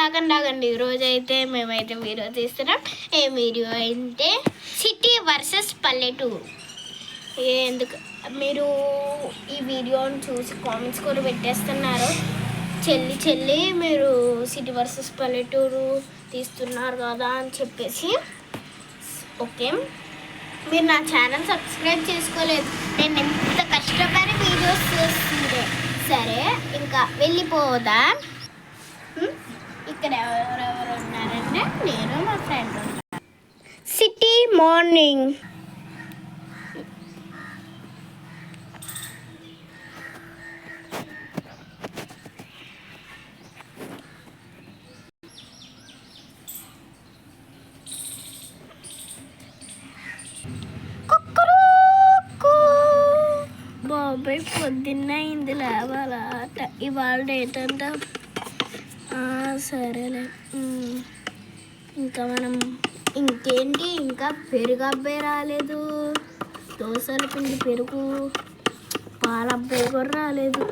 ఆగండి ఈరోజు అయితే మేమైతే వీడియో తీస్తున్నాం. ఏ వీడియో అంటే సిటీ వర్సెస్ పల్లెటూరు. ఎందుకు మీరు ఈ వీడియోని చూసి కామెంట్స్ కూడా పెట్టేస్తున్నారు, చెల్లి మీరు సిటీ వర్సెస్ పల్లెటూరు తీస్తున్నారు కదా అని చెప్పేసి. ఓకే, మీరు నా ఛానల్ సబ్స్క్రైబ్ చేసుకోలేదు, నేను ఎంత కష్టపడి వీడియోస్ చేస్తుండే. సరే, ఇంకా వెళ్ళిపోదా. ఇక్కడ ఎవరెవరు ఉన్నారంటే నేను మా ఫ్రెండ్. City morning. బాబాయ్ పొద్దున్న అయింది లేవాల. ఇవాళ డేట్ అంతా సరేలే. ఇంకా మనం ఇంకేంటి, ఇంకా పెరుగు అబ్బాయి రాలేదు, దోశల పిండి పెరుగు, పాల అబ్బాయి కూడా రాలేదు.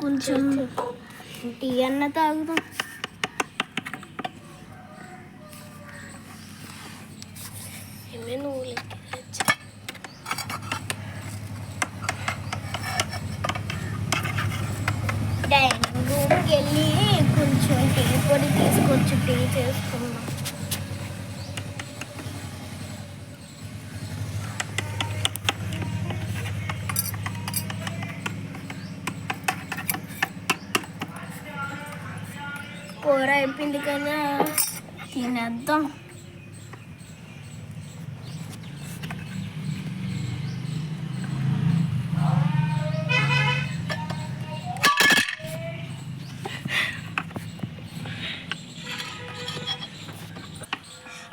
కొంచెం టీ అన్న తాగుదాం. నువ్వు డైనింగ్ రూమ్కి వెళ్ళి కొంచెం టీ పొడి తీసుకొచ్చి టీ చేసుకున్నాం. కూర అయిపోయింది కదా, తినేద్దాం.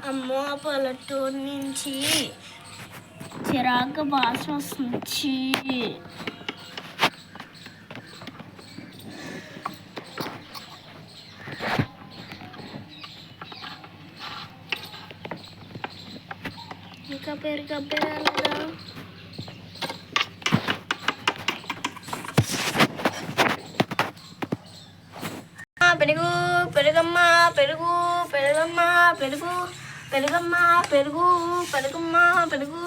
అమ్మో, పల్లెటూరు నుంచి చిరాకు వాసన వస్తుంది. ఇంకా పెరుగు రాలేదా? పెరుగు పెరుగమ్మ, పెరుగు పెరుగమ్మ, పెరుగు పెరుగమ్మ, పెరుగు పెరుగమ్మ, పెరుగు.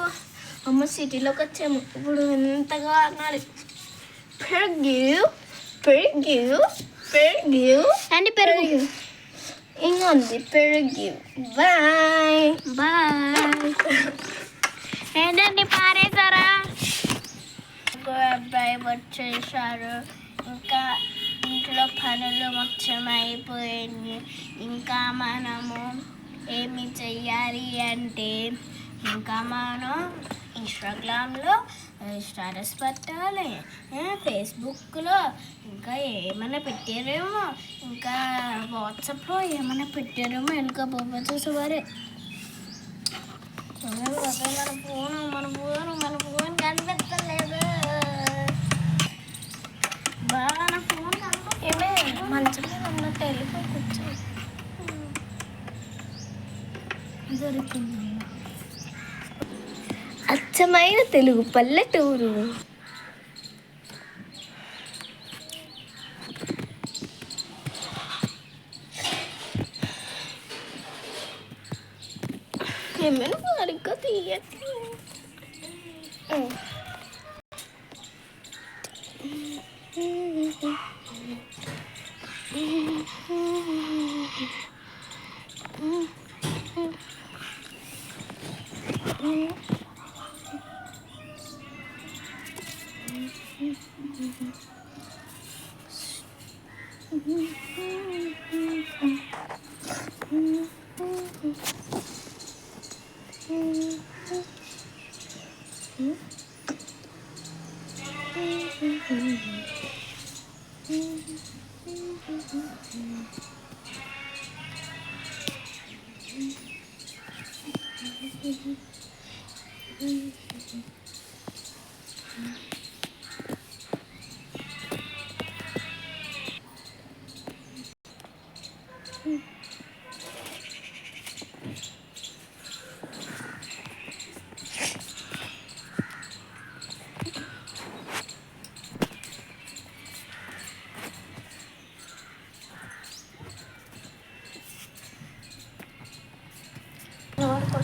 అమ్మ, సిటీలోకి వచ్చాము. ఇప్పుడు ఎంతగా అనాలి, పెరుగు పెరుగు పెరుగు అండి, పెరుగు ఇంకొంది పెరుగు. Bye bye. ఏంటండి పారేశారా? అబ్బాయి వచ్చేసారు. ఇంకా ఇంట్లో పనులు మొత్తం అయిపోయింది. ఇంకా మనము ఏమి చెయ్యాలి అంటే, ఇంకా మనం ఇన్స్టాగ్రామ్లో స్టేటస్ పెట్టాలి, ఫేస్బుక్లో ఇంకా ఏమైనా పెట్టారేమో, ఇంకా వాట్సాప్లో ఏమైనా పెట్టారేమో. వెనుక బొమ్మ చూసేవారే. మన ఫోన్ కనిపించలేదు. బాగా నా ఫోన్ ఏమే మంచి మీద ఉన్నట్టు వెళ్ళిపోయి కూర్చో జరుగుతుంది. అచ్చమైన తెలుగు పల్లెటూరు. ఏమైనా సరిగ్గా తీయట్లేదు.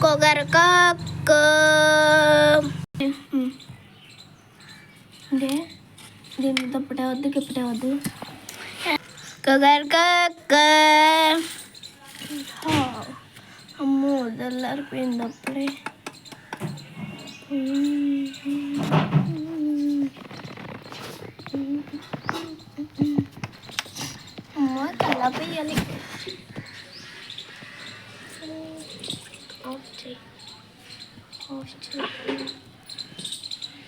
కొగరకాక అంటే దీన్ని తప్పుడే వద్దు గిప్పుడే వద్దు. కొగరకాక అమ్మో తెల్లారిపోయింది అప్పుడే. అమ్మో తెల్లపోయాలి.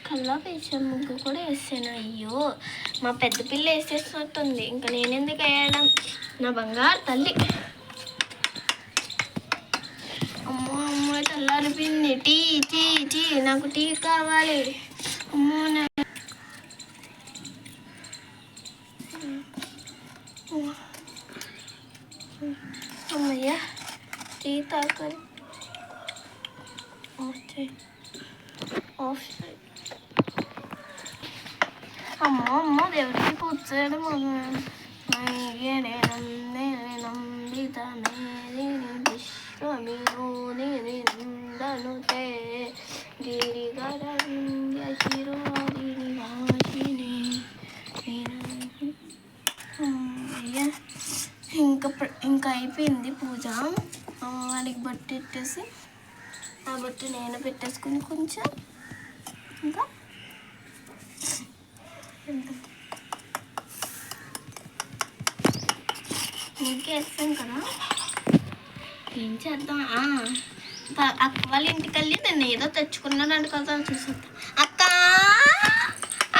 కల్లా వేసాను, ముగ్గు కూడా వేసాను. అయ్యో మా పెద్ద పిల్ల వేసేసినట్టుంది, ఇంకా నేను ఎందుకు వేయడం. నా బంగారు తల్లి. అమ్మో అమ్మో తెల్లారిపోయింది. టీ టీ టీ నాకు టీ కావాలి. అమ్మో అమ్మయ్య టీ తాకాలి. అమ్మో అమ్మో దేవుడికి కూర్చోడు. విశ్వమినుతే గిరిగరవింద్య శిరోదిని వాసిని. ఇంకా అయిపోయింది పూజ. వాడికి బొట్టు పెట్టేసి ఆ బొట్టు నేను పెట్టేసుకుని కొంచెం ఇంకా ఇంకేస్తాం కదా. ఏం చేద్దాం. అక్క వాళ్ళ ఇంటికి వెళ్ళి నేను ఏదో తెచ్చుకున్నాను అనుకోదాం. చూసేద్దాం. అక్క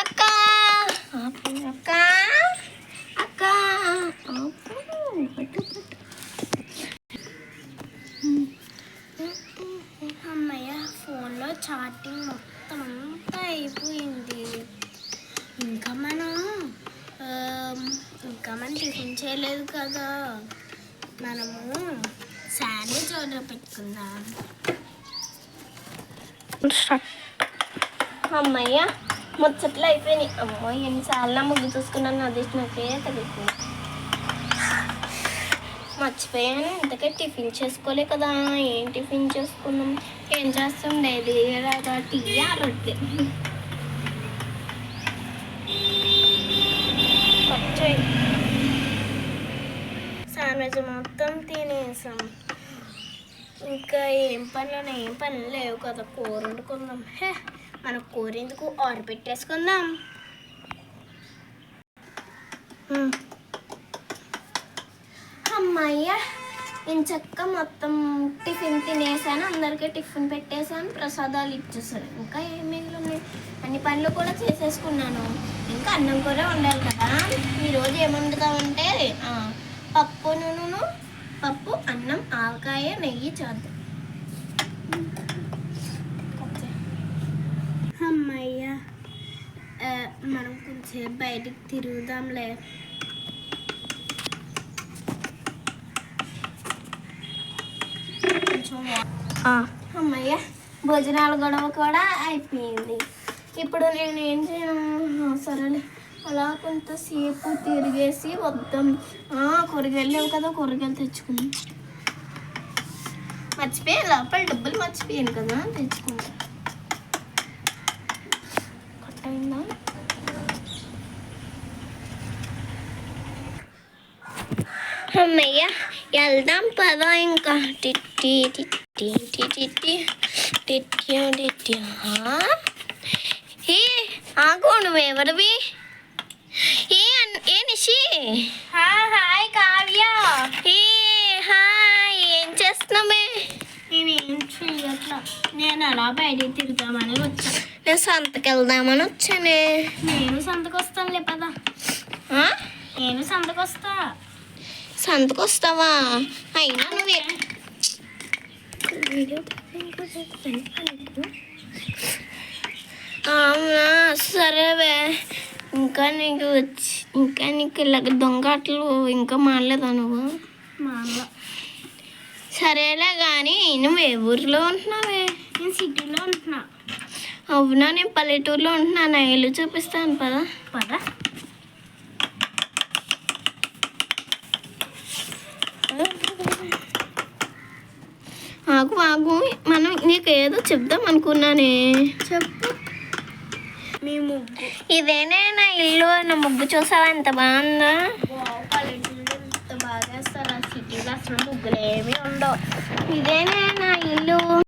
అక్క అక్క అక్క అమ్మయ్య ఫోన్లో చాటింగ్ మొత్తం అంతా అయిపోయింది. ఇంకా మనం టిఫిన్ చేయలేదు కదా. మనము శాండ్విచ్ ఆర్డర్ పెట్టుకుందాం. అమ్మయ్య ముచ్చట్లు అయిపోయినాయి. అమ్మో ఎన్నిసార్లు ముగ్గు చూసుకున్నాను. అది నాకే తెలియదు, మర్చిపోయాను. ఇంతకే టిఫిన్ చేసుకోలే కదా. ఏం టిఫిన్ చేసుకున్నాం, ఏం చేస్తుండేది రాదా. టీ రొట్టె శాండ్విచ్ మొత్తం తినేసాం. ఇంకా ఏం పనులు లేవు కదా. కూర వండుకుందాం. మన కూర ఎందుకు ఆరు పెట్టేసుకుందాం. అమ్మయ్య ఇంచక్క మొత్తం టిఫిన్ తినేసాను. అందరికీ టిఫిన్ పెట్టేసాను, ప్రసాదాలు ఇచ్చేసాను. ఇంకా ఏమేమి ఉన్నాయి, అన్ని పనులు కూడా చేసేసుకున్నాను. ఇంకా అన్నం కూర వండాలి కదా. ఈరోజు ఏమండుతామంటే పప్పు అన్నం ఆవకాయ నెయ్యి చేద్దాం. అమ్మయ్య మనం కొంచెం బయటికి తిరుగుదాంలే. అమ్మయ్య భోజనాల గొడవ కూడా అయిపోయింది. ఇప్పుడు నేను ఏం చేయను. సరేలే అలా కొంతసేపు తిరిగేసి వద్దాం. కూరగాయలు లేవు కదా, కూరగాయలు తెచ్చుకుందాం. మర్చిపోయాను, లోపల డబ్బులు మర్చిపోయాను కదా, తెచ్చుకుందాం. కొట్టయిందా. అమ్మయ్య వెళ్దాం పదా. ఇంకా టిట్టి టిట్టి టిట్టి టిట్టి ఆగు, నువ్వెవరివి? ఏ నిషి. హాయ్ కావ్య. హాయ్, ఏం చేస్తున్నామే? నేనేం చెయ్యట్లా. నేను అలా బయటికి తిరుగుదామని వచ్చాను. నేను సంతకి వెళ్దామని వచ్చానే. నేను సంతకు వస్తానులే పదా. నేను సంతకు వస్తా. సంతకు వస్తావా? అయినా నువ్వే అవునా, సరేవే. ఇంకా నీకు ఇలాగ దొంగ ఆటలు ఇంకా మానలేదా నువ్వు? మానలా. సరేలే కానీ నువ్వు ఏ ఊరిలో ఉంటున్నావే? నేను సిటీలో ఉంటున్నా. అవునా, నేను పల్లెటూరులో ఉంటున్నా. నా ఇల్లు చూపిస్తాను పదా. పదా. ఆగు ఆగు, మనం నీకు ఏదో చెప్దాం అనుకున్నానే. చెప్పు. మీ ముగ్గు ఇదేనే నా ఇల్లు. నా ముగ్గు చూసావా ఎంత బాగుందో. పల్లెటూళ్ళు ఎంత బాగా వేస్తారు. ఆ సిటీలో అసలు ముగ్గులు ఏమీ ఉండవు. ఇదేనే నా ఇల్లు.